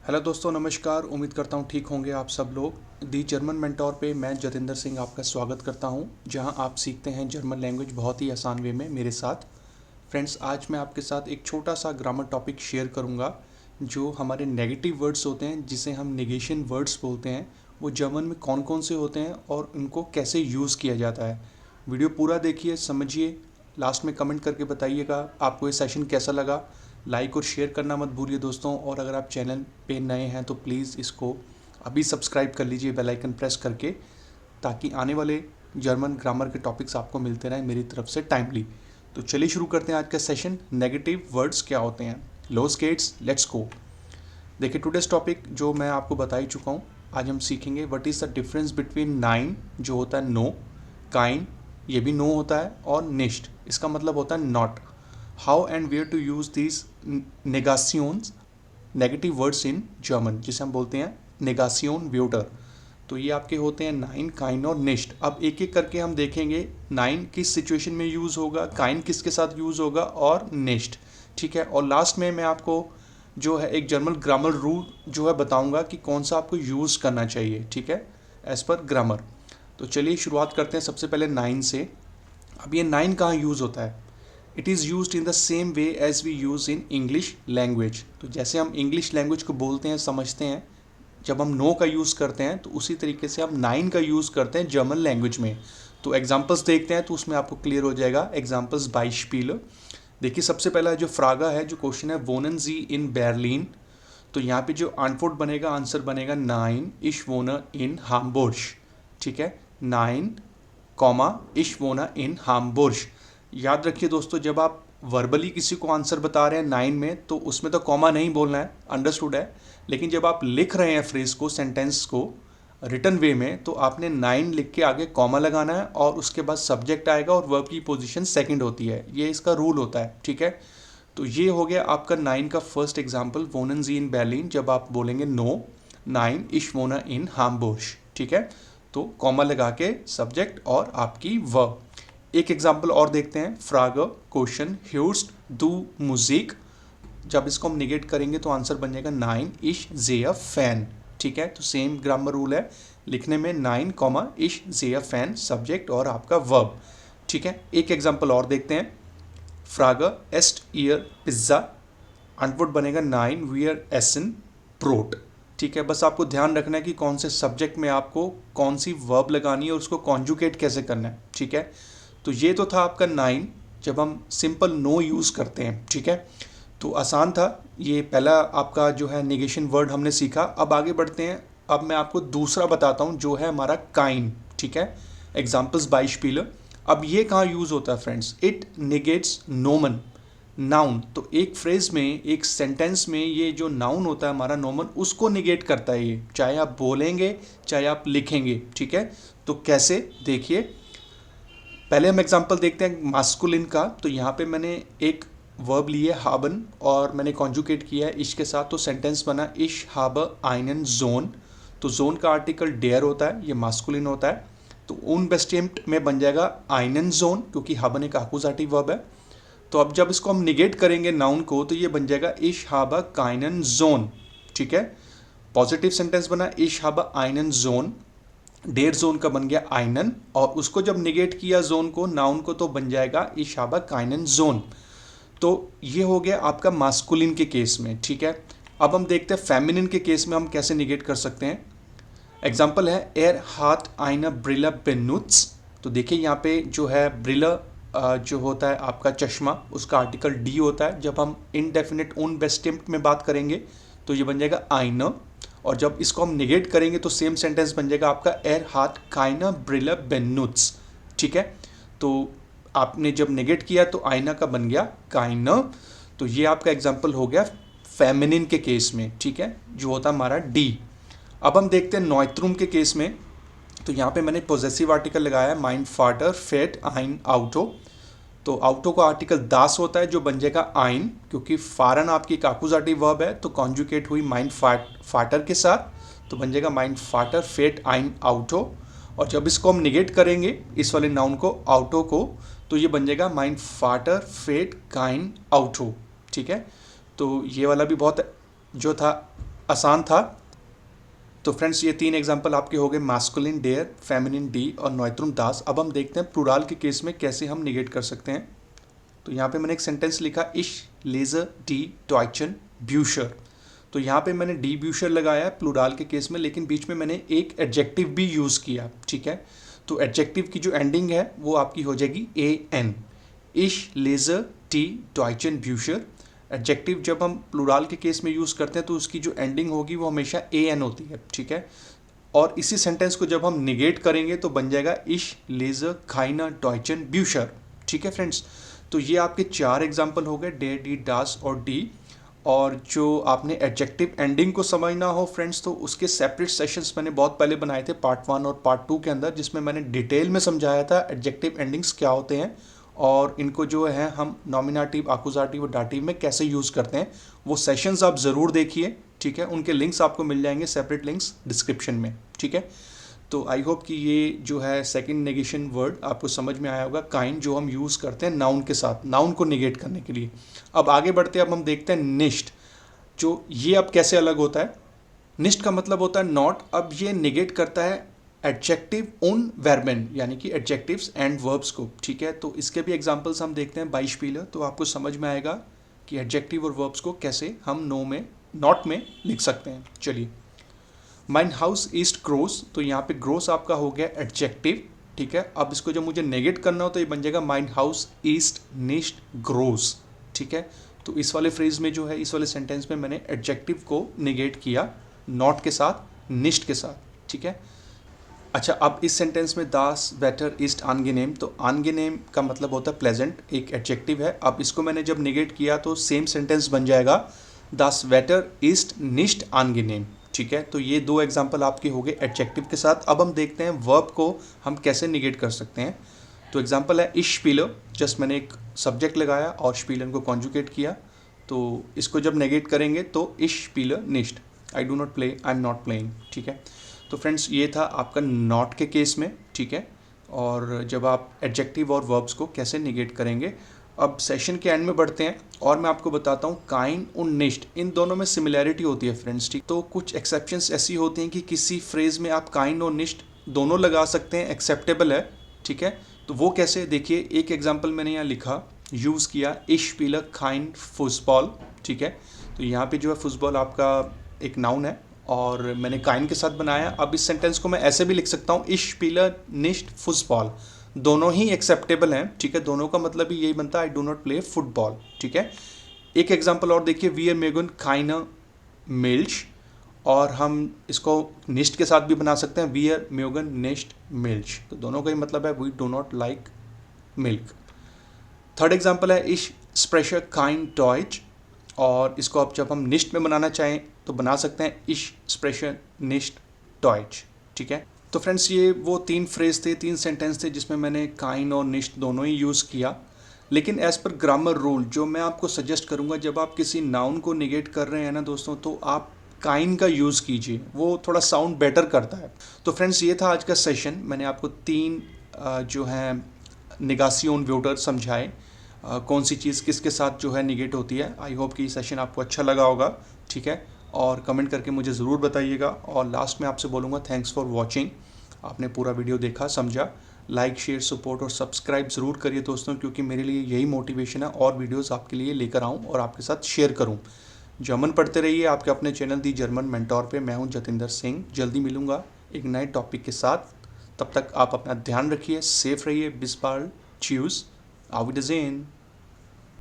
Hello दोस्तों, नमस्कार। उम्मीद करता हूँ ठीक होंगे आप सब लोग। दी जर्मन मेंटोर पे मैं जतिंदर सिंह आपका स्वागत करता हूँ, जहाँ आप सीखते हैं जर्मन लैंग्वेज बहुत ही आसान वे में मेरे साथ। फ्रेंड्स, आज मैं आपके साथ एक छोटा सा ग्रामर टॉपिक शेयर करूँगा। जो हमारे नेगेटिव वर्ड्स होते हैं, जिसे हम नेगेशन वर्ड्स बोलते हैं, वो जर्मन में कौन कौन से होते हैं और उनको कैसे यूज़ किया जाता है। वीडियो पूरा देखिए, समझिए। लास्ट में कमेंट करके बताइएगा आपको ये सेशन कैसा लगा। लाइक और शेयर करना मत भूलिए दोस्तों, और अगर आप चैनल पे नए हैं तो प्लीज़ इसको अभी सब्सक्राइब कर लीजिए बेल आइकन प्रेस करके, ताकि आने वाले जर्मन ग्रामर के टॉपिक्स आपको मिलते रहें मेरी तरफ से टाइमली। तो चलिए शुरू करते हैं आज का सेशन। नेगेटिव वर्ड्स क्या होते हैं। लो स्केट्स, लेट्स गो। देखिए, टुडेस टॉपिक जो मैं आपको बता ही चुका हूँ। आज हम सीखेंगे what is the difference between nine, जो होता है नो, काइंड, ये भी नो होता है, और निश्ट, इसका मतलब होता है not. How and where to use this negations, negative words in German, जिसे हम बोलते हैं नेगासियोन व्योटर। तो ये आपके होते हैं नाइन, काइन और निश्ट। अब एक एक करके हम देखेंगे नाइन किस सिचुएशन में यूज़ होगा, काइन किसके साथ यूज़ होगा, और निश्ट। ठीक है। और लास्ट में मैं आपको जो है एक जर्मन ग्रामर रूल जो है बताऊंगा कि कौन सा आपको यूज़ करना चाहिए। ठीक है, एज पर ग्रामर। तो चलिए शुरुआत करते हैं सबसे पहले नाइन से। अब ये नाइन कहाँ यूज़ होता है। It is use in the same way as we use in English language. तो जैसे हम इंग्लिश लैंग्वेज को बोलते हैं, समझते हैं, जब हम नो का यूज़ करते हैं, तो उसी तरीके से हम नाइन का यूज़ करते हैं जर्मन लैंग्वेज में। तो एग्जाम्पल्स देखते हैं तो उसमें आपको क्लियर हो जाएगा। एग्जाम्पल्स बाइस्पील। देखिए, सबसे पहला जो फ्रागा है, जो क्वेश्चन है, वोनन जी इन बेर्लिन। तो यहाँ पे जो आंटफोर्ड बनेगा, आंसर बनेगा नाइन इश वोना इन हामबुर्श। ठीक है, नाइन कॉमा इश वोना इन हामबुर्श। याद रखिए दोस्तों, जब आप वर्बली किसी को आंसर बता रहे हैं नाइन में, तो उसमें तो कॉमा नहीं बोलना है, अंडरस्टूड है। लेकिन जब आप लिख रहे हैं फ्रेज को, सेंटेंस को रिटन वे में, तो आपने नाइन लिख के आगे कॉमा लगाना है, और उसके बाद सब्जेक्ट आएगा और वर्ब की पोजीशन सेकंड होती है। ये इसका रूल होता है। ठीक है। तो ये हो गया आपका नाइन का फर्स्ट एग्जाम्पल, वोनन जी इन berlin। जब आप बोलेंगे नो, नाइन इश वोना इन हामबुर्श। ठीक है। तो कॉमा लगा के सब्जेक्ट और आपकी वर्ब। एक एग्जाम्पल और देखते हैं। फ्रागर क्वेश्चन, ह्यूस्ट दू म्यूजिक। जब इसको हम निगेट करेंगे तो आंसर बन जाएगा नाइन इश जेया फैन। ठीक है। तो सेम ग्रामर रूल है लिखने में, नाइन कॉमा इश जेया फैन, सब्जेक्ट और आपका वर्ब। ठीक है। एक एग्जाम्पल और देखते हैं। फ्रागर एस्ट ईयर पिज्ज़ा। आंटवर्ड बनेगा नाइन वियर एसन प्रोट। ठीक है। बस आपको ध्यान रखना है कि कौन से सब्जेक्ट में आपको कौन सी वर्ब लगानी है और उसको कॉन्जुकेट कैसे करना है। ठीक है। तो ये तो था आपका नाइन, जब हम सिंपल नो यूज़ करते हैं। ठीक है। तो आसान था। ये पहला आपका जो है नेगेशन वर्ड हमने सीखा। अब आगे बढ़ते हैं। अब मैं आपको दूसरा बताता हूँ, जो है हमारा काइन। ठीक है। एग्जाम्पल्स बाइस्पील। अब ये कहाँ यूज़ होता है friends. It negates Noman, noun. तो एक फ्रेज में, एक सेंटेंस में, ये जो नाउन होता है हमारा नोमन, उसको निगेट करता है ये, चाहे आप बोलेंगे चाहे आप लिखेंगे। ठीक है। तो कैसे, देखिए। पहले हम एग्जांपल देखते हैं मास्कुलिन का। तो यहाँ पे मैंने एक वर्ब ली है हाबन, और मैंने कॉन्जुकेट किया है इश के साथ। तो सेंटेंस बना इश हाब आइनन जोन। तो जोन का आर्टिकल डेयर होता है, ये मास्कुलिन होता है। तो उन बेस्टेम्ट में बन जाएगा आइनन जोन, क्योंकि हाबन एक आकुजाटिव वर्ब है। तो अब जब इसको हम निगेट करेंगे नाउन को, तो ये बन जाएगा इश हाब काइनन जोन। ठीक है। पॉजिटिव सेंटेंस बना इश हाब आइनन जोन। डेयर जोन का बन गया आइनन, और उसको जब निगेट किया जोन को, नाउन को, तो बन जाएगा इशाबा काइनन जोन। तो ये हो गया आपका मास्कुलिन के केस में। ठीक है। अब हम देखते हैं फेमिनिन के केस में हम कैसे निगेट कर सकते हैं। एग्जाम्पल है एर हाथ आइना ब्रिला बेनुट्स। तो देखिए यहाँ पे जो है ब्रिला, जो होता है आपका चश्मा, उसका आर्टिकल डी होता है। जब हम इनडेफिनेट उन बेस्टिम्प्ट में बात करेंगे तो ये बन जाएगा आइना, और जब इसको हम निगेट करेंगे तो सेम सेंटेंस बन जाएगा आपका एर हाथ काइना ब्रिला बेनुट्स। ठीक है। तो आपने जब निगेट किया तो आईना का बन गया काइना। तो ये आपका एग्जाम्पल हो गया फेमिनिन के केस में। ठीक है, जो होता है हमारा डी। अब हम देखते हैं नॉइत्रुम के केस में। तो यहाँ पे मैंने पॉजेसिव आर्टिकल लगाया है, माइंड फाटर फेट आइन आउटो। तो आउटो का आर्टिकल दास होता है, जो बन जाएगा आइन, क्योंकि फारन आपकी एक आकुजाटिव वर्ब है, तो कॉन्जुकेट हुई माइंड फाटर के साथ, तो बन जाएगा माइंड फाटर फेट आइन आउटो। और जब इसको हम निगेट करेंगे इस वाले नाउन को, आउटो को, तो ये बन जाएगा माइंड फाटर फेट काइन आउटो। ठीक है। तो ये वाला भी बहुत जो था आसान था। तो फ्रेंड्स ये 3 एग्जाम्पल आपके हो गए, मास्कुलिन डेयर, फेमिनिन डी और नॉइत्रुम दास। अब हम देखते हैं प्लूराल के केस में कैसे हम निगेट कर सकते हैं। तो यहाँ पे मैंने एक सेंटेंस लिखा, इश लेजर डी टॉयचन ब्यूशर। तो यहाँ पे मैंने डी ब्यूशर लगाया है प्लूराल के केस में, लेकिन बीच में मैंने एक एडजेक्टिव भी यूज़ किया, ठीक है। तो एडजेक्टिव की जो एंडिंग है वो आपकी हो जाएगी ए एन, इश लेजर टी टॉयचन ब्यूशर। एडजेक्टिव जब हम प्लूराल के केस में यूज़ करते हैं तो उसकी जो एंडिंग होगी वो हमेशा ए एन होती है, ठीक है। और इसी सेंटेंस को जब हम निगेट करेंगे तो बन जाएगा इश लेजर खाइना टॉयचन ब्यूशर, ठीक है फ्रेंड्स। तो ये आपके 4 एग्जाम्पल हो गए, डे डी डास और डी। और जो आपने एडजेक्टिव एंडिंग को समझना हो फ्रेंड्स तो उसके सेपरेट सेशंस मैंने बहुत पहले बनाए थे पार्ट 1 और पार्ट 2 के अंदर, जिसमें मैंने डिटेल में समझाया था एडजेक्टिव एंडिंग्स क्या होते हैं और इनको जो है हम नॉमिनेटिव, आकुजाटिव और डाटिव में कैसे यूज़ करते हैं। वो सेशंस आप ज़रूर देखिए, ठीक है। उनके लिंक्स आपको मिल जाएंगे, सेपरेट लिंक्स डिस्क्रिप्शन में, ठीक है। तो आई होप कि ये जो है सेकंड नेगेशन वर्ड आपको समझ में आया होगा, काइंड, जो हम यूज़ करते हैं नाउन के साथ, नाउन को निगेट करने के लिए। अब आगे बढ़ते हैं, अब हम देखते हैं निष्ट। जो ये अब कैसे अलग होता है, निष्ट का मतलब होता है नॉट। अब ये निगेट करता है एडजेक्टिव उन वर्बेन, यानी कि एडजेक्टिव्स एंड वर्ब्स को, ठीक है। तो इसके भी एग्जांपल्स हम देखते हैं बाइस्पीलर, तो आपको समझ में आएगा कि एडजेक्टिव और वर्ब्स को कैसे हम नो में, नॉट में लिख सकते हैं। चलिए, माइन हाउस ईस्ट ग्रोस। तो यहाँ पे ग्रोस आपका हो गया एडजेक्टिव, ठीक है। अब इसको जब मुझे नेगेट करना हो तो ये बन जाएगा माइन हाउस ईस्ट निस्ट ग्रोस, ठीक है। तो इस वाले फ्रेज में जो है, इस वाले सेंटेंस में मैंने एडजेक्टिव को निगेट किया नॉट के साथ, निस्ट के साथ, ठीक है। अच्छा, अब इस सेंटेंस में दास वेटर ईस्ट आनगेनेम। तो आनगेनेम का मतलब होता है प्लेजेंट, एक एडजेक्टिव है। अब इसको मैंने जब निगेट किया तो सेम सेंटेंस बन जाएगा दास वेटर ईस्ट निस्ट आनगेनेम, ठीक है। तो ये 2 एग्जाम्पल आपके हो गए एडजेक्टिव के साथ। अब हम देखते हैं वर्ब को हम कैसे निगेट कर सकते हैं। तो एग्जाम्पल है इश स्पीलर, जस्ट मैंने एक सब्जेक्ट लगाया और स्पीलर को कॉन्जुगेट किया। तो इसको जब नेगेट करेंगे तो इश स्पीलर निस्ट, I do not play, I am not playing, ठीक है। तो फ्रेंड्स ये था आपका नॉट के केस में, ठीक है। और जब आप एडजेक्टिव और वर्ब्स को कैसे निगेट करेंगे। अब सेशन के एंड में बढ़ते हैं और मैं आपको बताता हूँ काइंड और निष्ट, इन दोनों में सिमिलैरिटी होती है फ्रेंड्स, ठीक। तो कुछ एक्सेप्शंस ऐसी होती हैं कि किसी फ्रेज में आप काइंड और निष्ट दोनों लगा सकते हैं, एक्सेप्टेबल है, ठीक है। तो वो कैसे, देखिए एक एग्जाम्पल मैंने यहाँ लिखा, यूज़ किया, इश स्पीलर काइंड फुटबॉल, ठीक है। तो यहाँ पे जो है फुटबॉल आपका एक नाउन है और मैंने काइंड के साथ बनाया। अब इस सेंटेंस को मैं ऐसे भी लिख सकता हूँ, इश स्पीलर निष्ट फुटबॉल, दोनों ही एक्सेप्टेबल हैं, ठीक है। दोनों का मतलब ही यही बनता है, आई डू नॉट प्ले फुटबॉल, ठीक है। एक एग्जांपल और देखिए, वी आर मेगन काइना मिल्च, और हम इसको निस्ट के साथ भी बना सकते हैं, वी आर मेगन निस्ट मिल्च। तो दोनों का ही मतलब है we do not like milk. Third example है इश स्प्रेशर काइंड टॉयज, और इसको आप जब हम निस्ट में बनाना चाहें तो बना सकते हैं इश स्प्रेशर निस्ट टॉयज, ठीक है। तो फ्रेंड्स ये वो 3 फ्रेज थे, 3 सेंटेंस थे जिसमें मैंने काइन और निष्ट दोनों ही यूज़ किया। लेकिन एज़ पर ग्रामर रूल जो मैं आपको सजेस्ट करूँगा, जब आप किसी नाउन को निगेट कर रहे हैं ना दोस्तों, तो आप काइन का यूज़ कीजिए, वो थोड़ा साउंड बेटर करता है। तो फ्रेंड्स ये था आज का सेशन, मैंने आपको 3 जो है निगासियोन व्योटर समझाए, कौन सी चीज़ किसके साथ जो है निगेट होती है। आई होप कि सेशन आपको अच्छा लगा होगा, ठीक है। और कमेंट करके मुझे ज़रूर बताइएगा। और लास्ट में आपसे बोलूँगा थैंक्स फॉर वॉचिंग, आपने पूरा वीडियो देखा, समझा। लाइक, शेयर, सपोर्ट और सब्सक्राइब ज़रूर करिए दोस्तों, क्योंकि मेरे लिए यही मोटिवेशन है और वीडियोस आपके लिए लेकर आऊँ और आपके साथ शेयर करूँ। जर्मन पढ़ते रहिए आपके अपने चैनल दी जर्मन मेंटोर पे। मैं हूँ जतिंदर सिंह, जल्दी मिलूँगा एक नए टॉपिक के साथ। तब तक आप अपना ध्यान रखिए, सेफ रहिए, बिस बाल, च्यूज़, auf Wiedersehen।